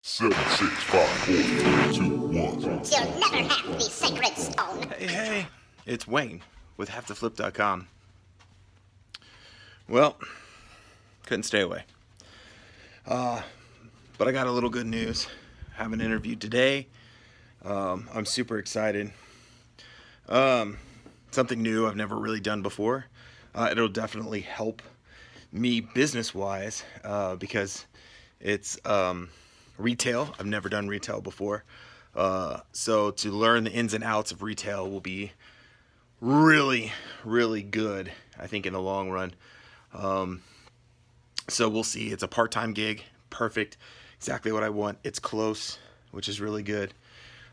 Seven, 6, 5, 4, 3, 2, 1. You'll never have the sacred stone. Hey, it's Wayne with HaveToFlip.com. Well, couldn't stay away. But I got a little good news. I have an interview today. I'm super excited. Something new I've never really done before. It'll definitely help me business-wise because it's retail. I've never done retail before. So to learn the ins and outs of retail will be really, really good, I think, in the long run. So we'll see. It's a part-time gig. Perfect. Exactly what I want. It's close, which is really good.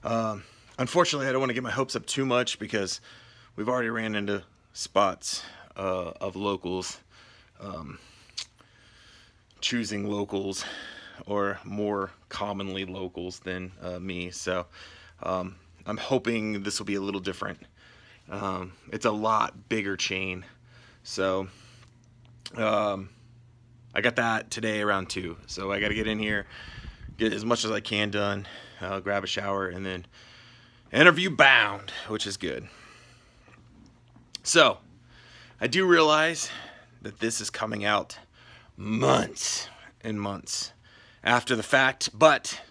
Unfortunately, I don't want to get my hopes up too much because we've already ran into spots of locals choosing locals, or more commonly locals than me. So I'm hoping this will be a little different. It's a lot bigger chain. So I got that today around 2. So I got to get in here, get as much as I can done, grab a shower, and then interview bound, which is good. So I do realize that this is coming out months and months after the fact, but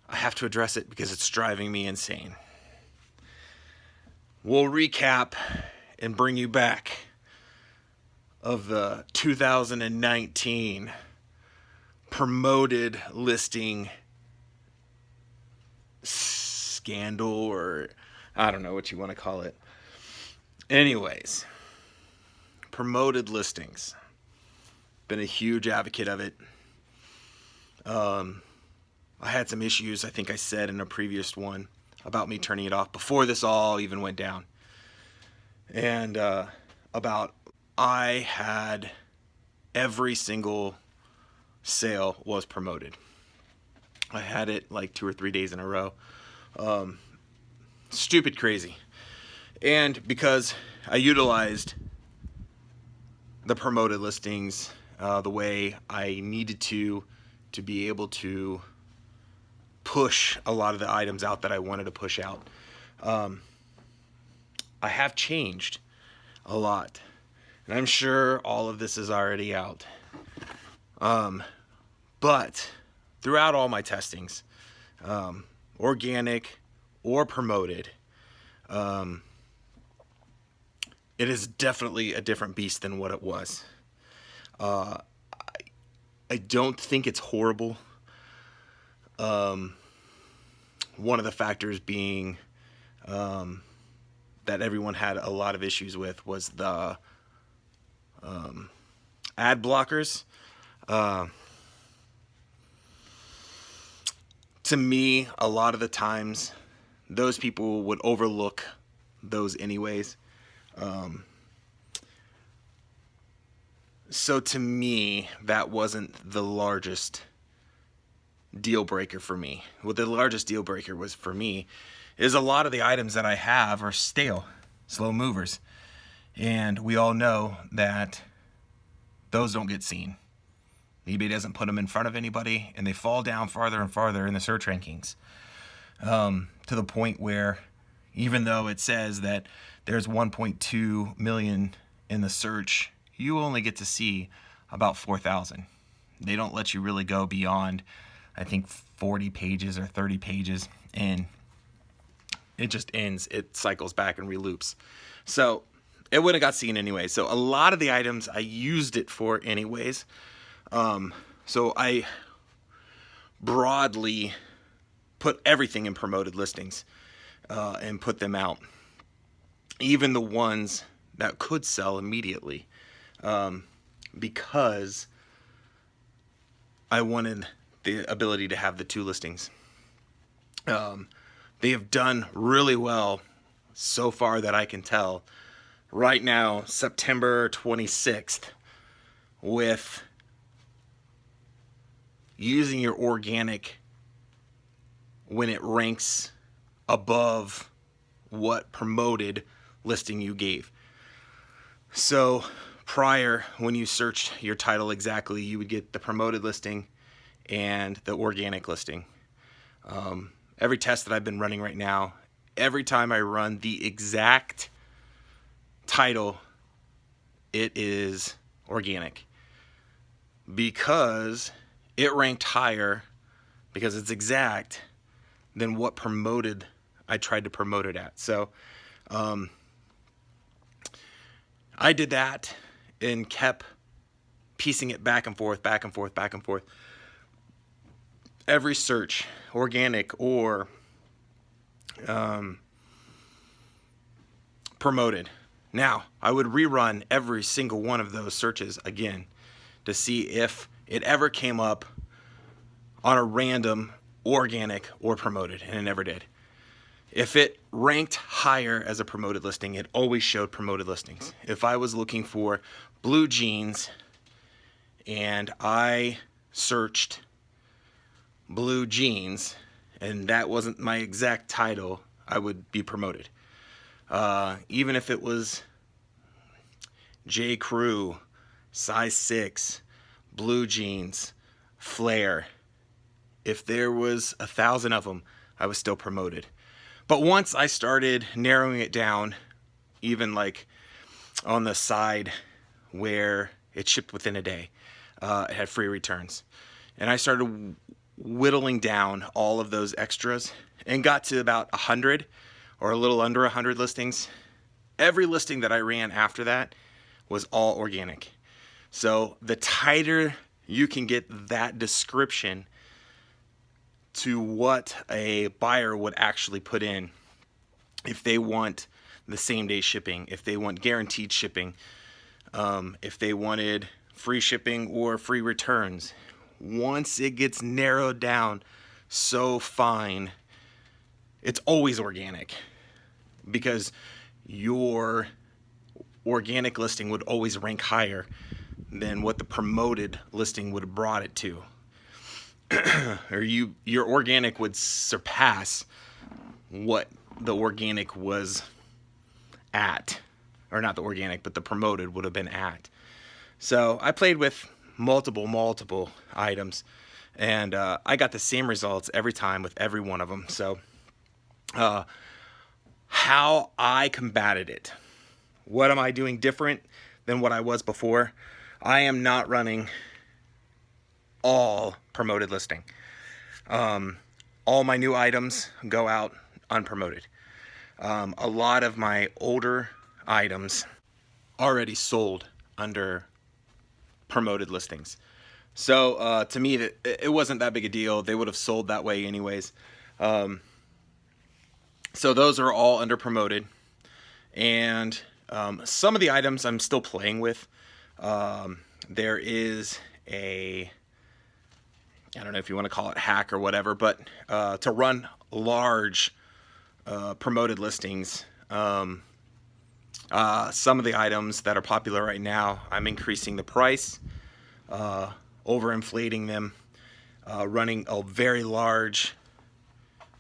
I have to address it because it's driving me insane. We'll recap and bring you back of the 2019 promoted listing scandal, or I don't know what you want to call it. Anyways, promoted listings. Been a huge advocate of it. I had some issues, I think I said in a previous one, about me turning it off before this all even went down. And I had every single sale was promoted. I had it like 2 or 3 days in a row. Stupid crazy. And because I utilized the promoted listings the way I needed to be able to push a lot of the items out that I wanted to push out. I have changed a lot, and I'm sure all of this is already out. But throughout all my testings, organic or promoted, it is definitely a different beast than what it was. I don't think it's horrible. One of the factors being that everyone had a lot of issues with was the ad blockers. To me, a lot of the times, those people would overlook those anyways. So to me, that wasn't the largest deal breaker for me. What the largest deal breaker was for me is a lot of the items that I have are stale, slow movers. And we all know that those don't get seen. eBay doesn't put them in front of anybody, and they fall down farther and farther in the search rankings. To the point where, even though it says that there's 1.2 million in the search, you only get to see about 4,000. They don't let you really go beyond, I think, 40 pages or 30 pages, and it just ends. It cycles back and reloops. So it wouldn't have got seen anyway. So a lot of the items I used it for anyways. So I broadly put everything in promoted listings and put them out. Even the ones that could sell immediately, because I wanted the ability to have the 2 listings. They have done really well so far that I can tell. Right now, September 26th, with using your organic when it ranks above what promoted listing you gave. So prior, when you searched your title exactly, you would get the promoted listing and the organic listing. Every test that I've been running right now, every time I run the exact title, it is organic, because it ranked higher, because it's exact, than what promoted I tried to promote it at. So I did that and kept piecing it back and forth, back and forth, back and forth. Every search, organic or promoted. Now, I would rerun every single one of those searches again to see if it ever came up on a random organic or promoted, and it never did. If it ranked higher as a promoted listing, it always showed promoted listings. If I was looking for blue jeans and I searched blue jeans and that wasn't my exact title, I would be promoted. Even if it was J. Crew, size 6, blue jeans, flare, if there was 1,000 of them, I was still promoted. But once I started narrowing it down, even like on the side where it shipped within a day, it had free returns. And I started whittling down all of those extras and got to about 100 or a little under 100 listings. Every listing that I ran after that was all organic. So the tighter you can get that description to what a buyer would actually put in, if they want the same day shipping, if they want guaranteed shipping, if they wanted free shipping or free returns, once it gets narrowed down so fine, it's always organic, because your organic listing would always rank higher than what the promoted listing would have brought it to. Or your organic would surpass what the organic was at, or not the organic, but the promoted would have been at. So I played with multiple items, and I got the same results every time with every one of them. So how I combated it, what am I doing different than what I was before? I am not running all promoted listing. All my new items go out unpromoted. A lot of my older items already sold under promoted listings. So to me, it wasn't that big a deal. They would have sold that way anyways. So those are all under promoted. And some of the items I'm still playing with. There is I don't know if you want to call it hack or whatever, but to run large promoted listings, some of the items that are popular right now, I'm increasing the price, overinflating them, running a very large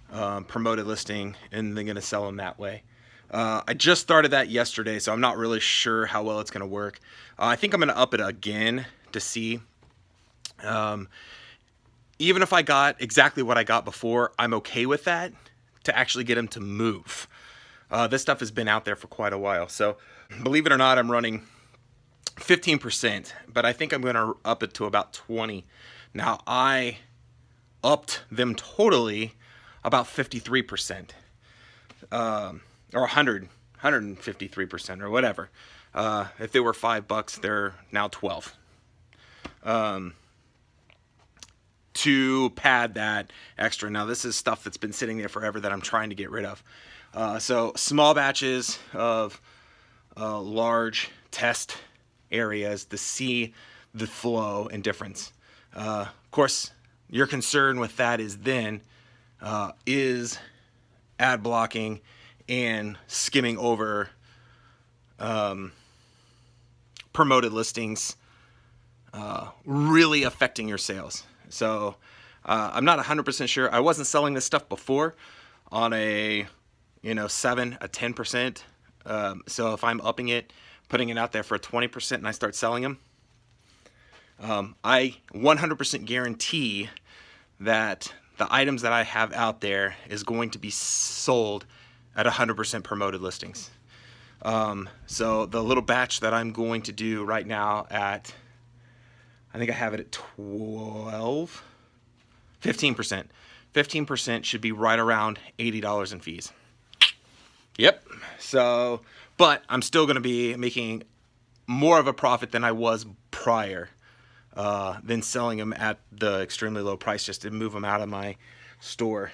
promoted listing, and then going to sell them that way. I just started that yesterday, so I'm not really sure how well it's going to work. I think I'm going to up it again to see. Even if I got exactly what I got before, I'm okay with that, to actually get them to move. This stuff has been out there for quite a while. So believe it or not, I'm running 15%, but I think I'm going to up it to about 20. Now, I upped them totally about 53%, or 153% or whatever. If they were $5, they're now 12. To pad that extra. Now, this is stuff that's been sitting there forever that I'm trying to get rid of. So small batches of large test areas to see the flow and difference. Of course, your concern with that is then is ad blocking and skimming over promoted listings really affecting your sales. So I'm not 100% sure. I wasn't selling this stuff before on a 10%. So if I'm upping it, putting it out there for a 20%, and I start selling them, I 100% guarantee that the items that I have out there is going to be sold at 100% promoted listings. So the little batch that I'm going to do right now at, I think I have it at 15%. 15% should be right around $80 in fees. Yep. So, but I'm still going to be making more of a profit than I was prior, than selling them at the extremely low price just to move them out of my store.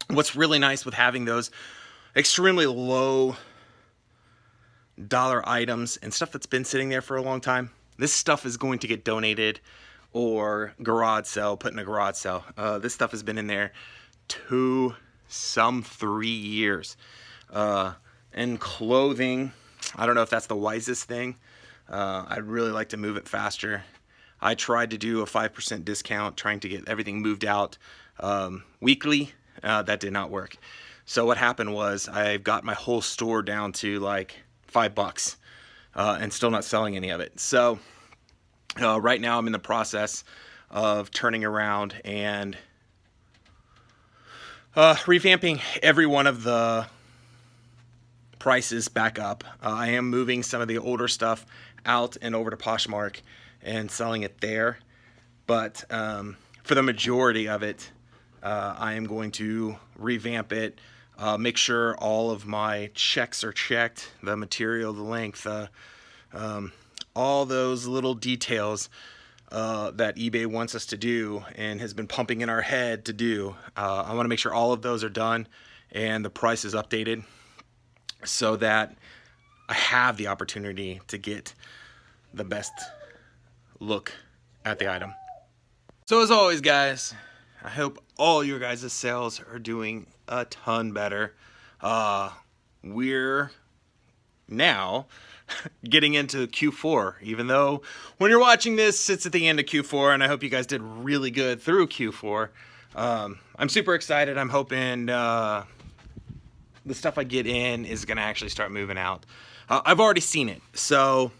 What's really nice with having those extremely low dollar items and stuff that's been sitting there for a long time, this stuff is going to get donated or garage sale, put in a garage sale. This stuff has been in there 3 years. And clothing, I don't know if that's the wisest thing. I'd really like to move it faster. I tried to do a 5% discount, trying to get everything moved out weekly. That did not work. So what happened was I got my whole store down to like $5 and still not selling any of it. So right now I'm in the process of turning around and revamping every one of the prices back up. I am moving some of the older stuff out and over to Poshmark and selling it there. But for the majority of it, I am going to revamp it, make sure all of my checks are checked, the material, the length, all those little details that eBay wants us to do and has been pumping in our head to do. I want to make sure all of those are done and the price is updated so that I have the opportunity to get the best look at the item. So as always, guys, I hope all your guys' sales are doing a ton better. We're now getting into Q4, even though when you're watching this, it's at the end of Q4, and I hope you guys did really good through Q4. I'm super excited. I'm hoping the stuff I get in is going to actually start moving out. I've already seen it. So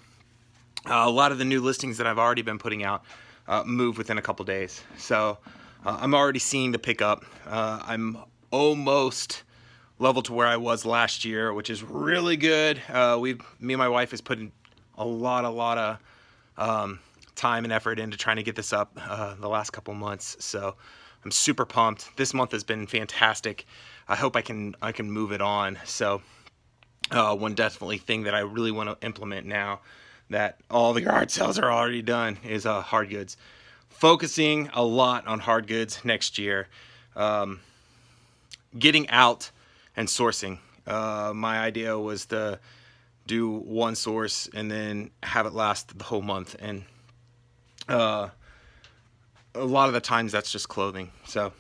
a lot of the new listings that I've already been putting out move within a couple days. So I'm already seeing the pickup. I'm almost level to where I was last year, which is really good. Me and my wife has put in a lot of time and effort into trying to get this up the last couple months. So I'm super pumped. This month has been fantastic. I hope I can move it on. So one definitely thing that I really want to implement now that all the yard sales are already done is hard goods. Focusing a lot on hard goods next year. Getting out and sourcing. My idea was to do one source and then have it last the whole month. And a lot of the times that's just clothing. So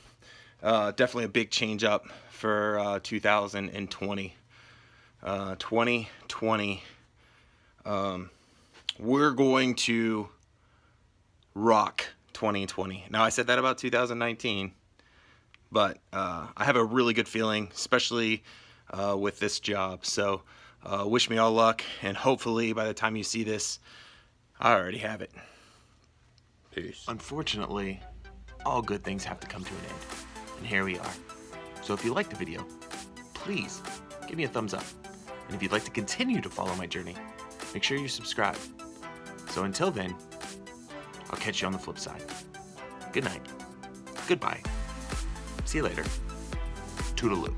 definitely a big change up for 2020. 2020. We're going to rock 2020. Now, I said that about 2019, but I have a really good feeling, especially with this job. So wish me all luck, and hopefully by the time you see this, I already have it. Peace. Unfortunately, all good things have to come to an end, and here we are. So if you liked the video, please give me a thumbs up. And if you'd like to continue to follow my journey, make sure you subscribe. So until then, I'll catch you on the flip side. Good night. Goodbye. See you later. Toodaloo.